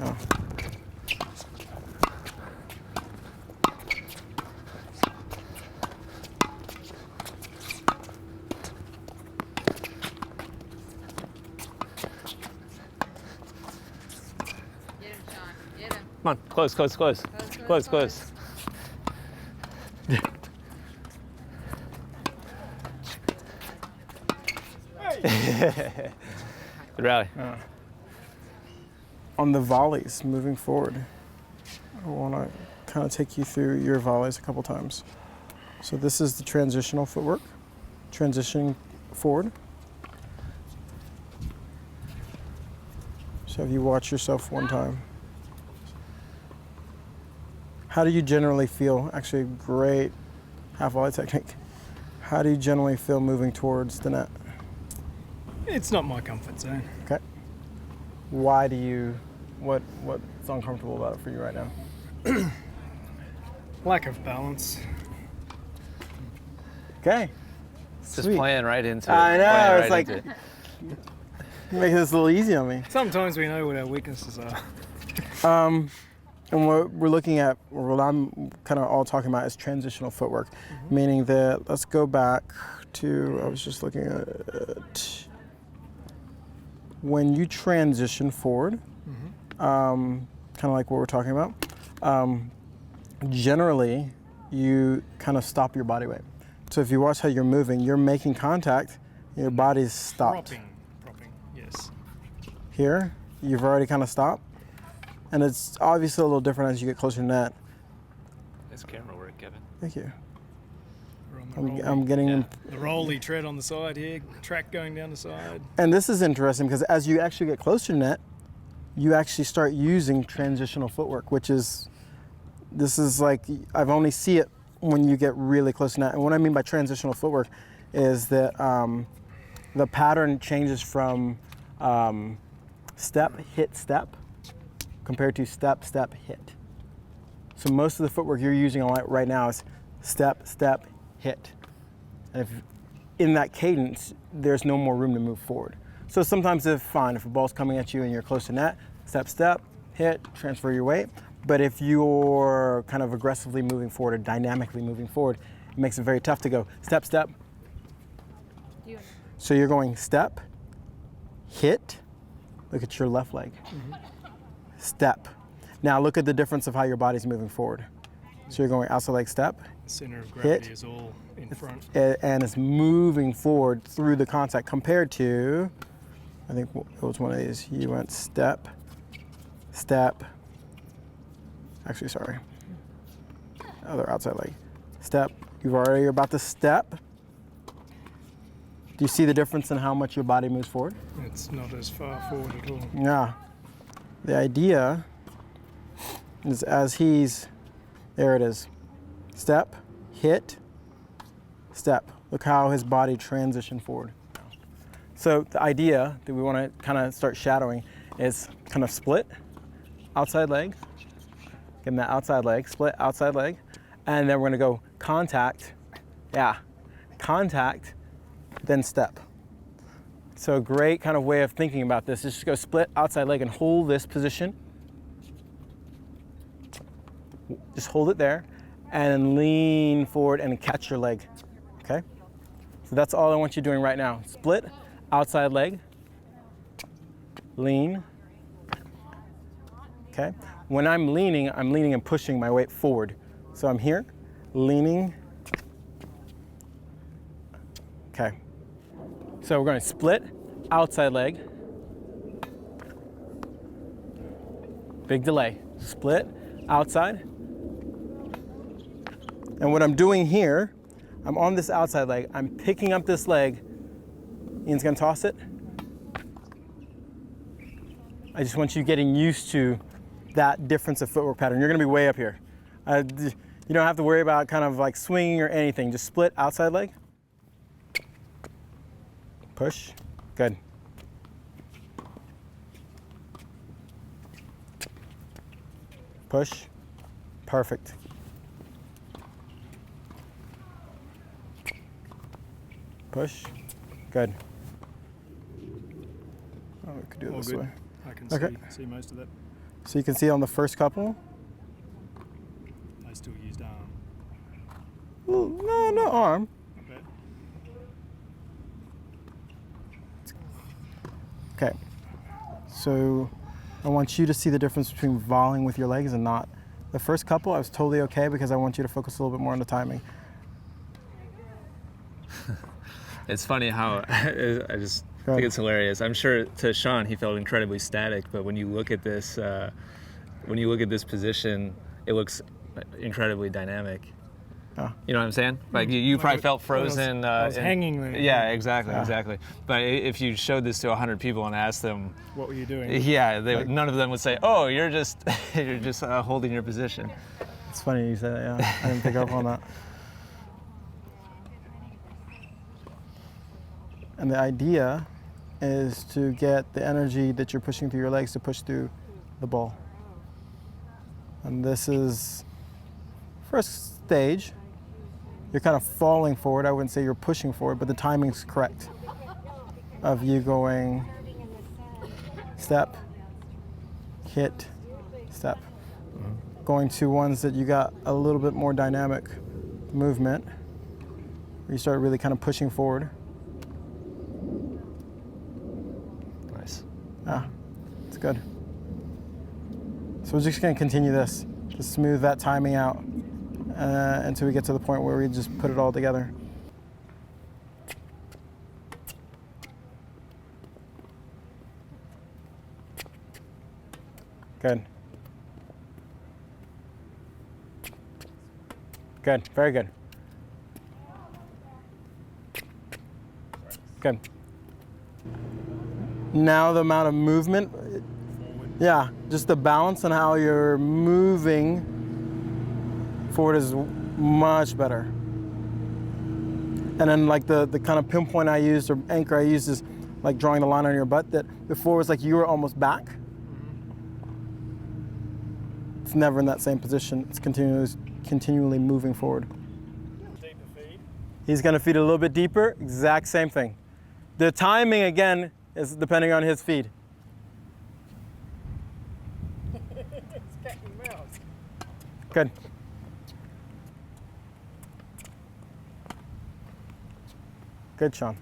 Oh. Come on, close, close, close. Close, close. Good rally. On the volleys, moving forward, I want to kind of take you through your volleys a couple times. So this is the transitional footwork, transitioning forward. So if you watch yourself one time. How do you generally feel? Actually, great half volley technique. How do you generally feel moving towards the net? It's not my comfort zone. Okay. Why do you, what's uncomfortable about it for you right now? Lack of balance. Okay. Just Sweet. playing right into it. I know, Playing it's right like, into it. making this a little easy on me. Sometimes we know what our weaknesses are. And what we're looking at, or what I'm kind of all talking about, is transitional footwork, meaning that, let's go back to, I was just looking at it. When you transition forward, kind of like what we're talking about, generally you kind of stop your body weight. So if you watch how you're moving, you're making contact, your body's stopped. Propping, yes. Here, you've already kind of stopped. And it's obviously a little different as you get closer to net. Nice camera work, Kevin. Thank you. We're on the I'm getting, the rolly tread on the side here, track going down the side. and this is interesting because as you actually get closer to net, you actually start using transitional footwork, which is, this is like, I've only see it when you get really close to net. And what I mean by transitional footwork is that the pattern changes from step, hit, step, compared to step, step, hit. So most of the footwork you're using right now is step, step, hit. And if in that cadence, there's no more room to move forward. So sometimes if a ball's coming at you and you're close to net, step, step, hit, transfer your weight. But if you're kind of aggressively moving forward or dynamically moving forward, it makes it very tough to go step, step. So you're going step, hit, look at your left leg. Step. Now look at the difference of how your body's moving forward. So you're going outside leg step. The center of gravity Hit. is all in front. And it's moving forward through the contact compared to, I think it was one of these. You went step, step. Actually, sorry. Other outside leg. Step. You're about to step. Do you see the difference in how much your body moves forward? It's not as far forward at all. Yeah. The idea is as he's, there it is. Step, hit, step. Look how his body transitioned forward. So the idea that we want to kind of start shadowing is kind of split, outside leg, getting that outside leg, split, outside leg, and then we're going to go contact, contact, then step. So a great kind of way of thinking about this is just go split outside leg and hold this position. Just hold it there and lean forward and catch your leg, okay? So that's all I want you doing right now. Split, outside leg, lean, okay? When I'm leaning and pushing my weight forward. So I'm here, leaning, okay. So we're going to split, outside leg, big delay, split, outside. And what I'm doing here, I'm on this outside leg, I'm picking up this leg, Ian's going to toss it. I just want you getting used to that difference of footwork pattern. You're going to be way up here. You don't have to worry about kind of like swinging or anything, just split, outside leg. Push, good. Push, perfect. Push, good. Oh, we could do it All this good. way. I can Okay. see most of that. So you can see on the first couple, I still used arm. well, no arm. Okay. Okay, so I want you to see the difference between volleying with your legs and not. The first couple, I was totally okay because I want you to focus a little bit more on the timing. It's funny how I just think it's hilarious. I'm sure to Sean he felt incredibly static, but when you look at this, position, it looks incredibly dynamic. Oh. You know what I'm saying? Like you probably felt frozen. I was hanging there. Yeah, exactly. But if you showed this to 100 people and asked them, What were you doing? yeah, none of them would say, "Oh, you're just holding your position." It's funny you said that, yeah. I didn't pick up on that. And the idea is to get the energy that you're pushing through your legs to push through the ball. And this is first stage. You're kind of falling forward. I wouldn't say you're pushing forward, but the timing's correct. Of you going step, hit, step. Going to ones that you got a little bit more dynamic movement, where you start really kind of pushing forward. Nice. Yeah, it's good. So we're just gonna continue this to smooth that timing out until we get to the point where we just put it all together. Good. Good, very good. Good. Now the amount of movement, yeah, just the balance and how you're moving forward is much better. And then like the kind of pinpoint I used or anchor I used is like drawing the line on your butt that before was like you were almost back. It's never in that same position. It's continually moving forward. Deeper feed. He's gonna feed a little bit deeper, exact same thing. The timing again is depending on his feed. Good. Good, Sean.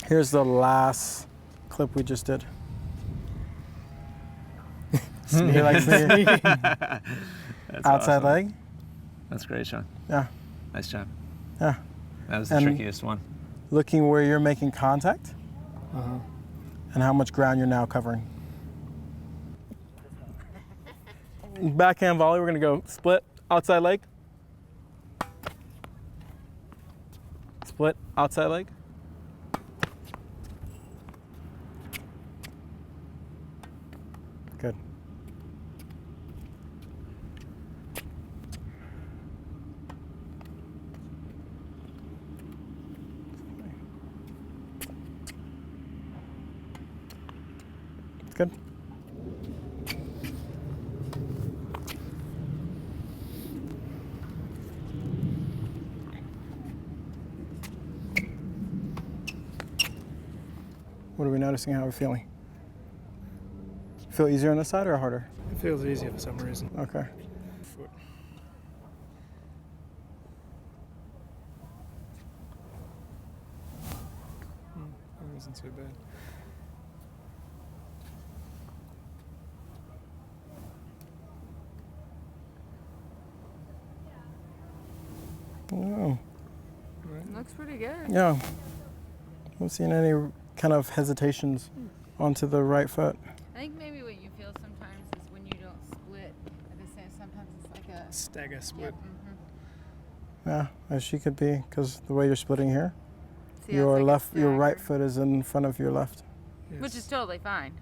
Here's the last clip we just did. You like sneaking? That's Outside awesome. leg? That's great, Sean. Yeah. Nice job. Yeah. That was the And- trickiest one. Looking where you're making contact and how much ground you're now covering. Backhand volley, we're gonna go split, outside leg. Split, outside leg. Good. Good. What are we noticing? How we're feeling? Feel easier on this side or harder? It feels easier for some reason. Okay. Foot. That wasn't so bad. Oh, Looks pretty good. yeah. I'm seeing any kind of hesitations onto the right foot. I think maybe what you feel sometimes is when you don't split at the same. Sometimes it's like a Stagger split. Yeah, as she could be, because the way you're splitting here, See, your it's like a left, your right stagger, foot is in front of your left. Yes. which is totally fine.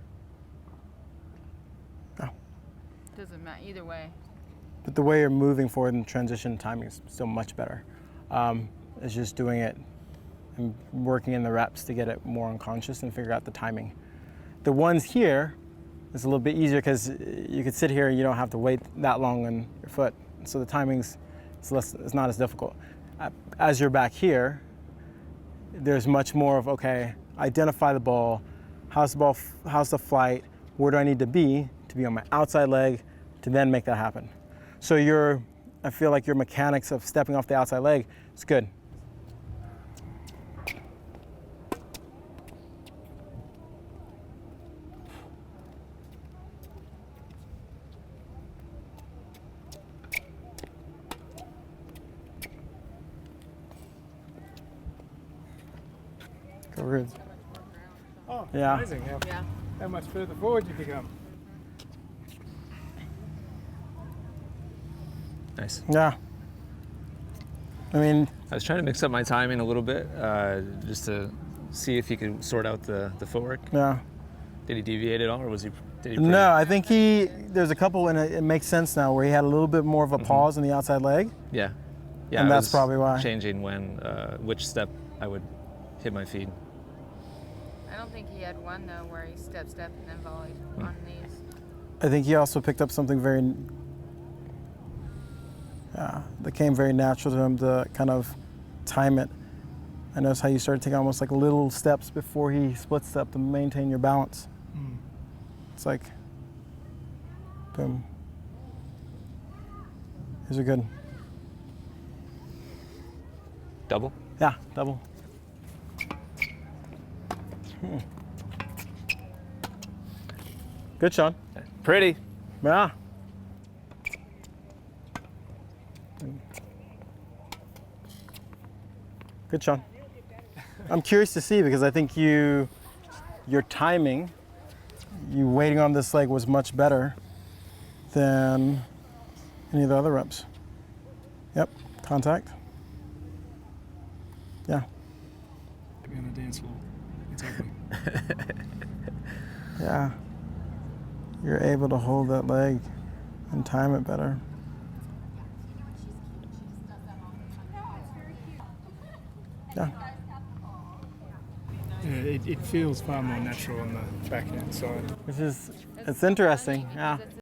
Oh. Doesn't matter either way. But the way you're moving forward in transition timing is still much better. It's just doing it and working in the reps to get it more unconscious and figure out the timing. The ones here is a little bit easier because you could sit here and you don't have to wait that long on your foot. So the timing's it's not as difficult. As you're back here, there's much more of, okay, identify the ball, how's the flight, where do I need to be on my outside leg to then make that happen. So I feel like your mechanics of stepping off the outside leg is good. Go rude. Oh, Yeah. amazing. Yeah. How much further forward you become? Nice. Yeah. I mean, I was trying to mix up my timing a little bit, just to see if he could sort out the footwork. yeah. Did he deviate at all, or did he? No, I think there's a couple, and it makes sense now, where he had a little bit more of a pause in the outside leg. Yeah. Yeah. And I that's was probably why. Changing which step I would hit my feet. I don't think he had one though where he step and then volleyed on these. I think he also picked up something that came very natural to him to kind of time it. I noticed how you started taking almost like little steps before he split step to maintain your balance. It's like, boom. These are good. Double. Yeah, double. Good, Sean. Pretty. Yeah. Good, Sean. I'm curious to see, because I think your timing, you waiting on this leg was much better than any of the other reps. Yep, contact. Yeah. To be on a dance floor. It's ugly. Yeah. You're able to hold that leg and time it better. Yeah. Yeah, it feels far more natural on the backhand side. It's interesting. Yeah.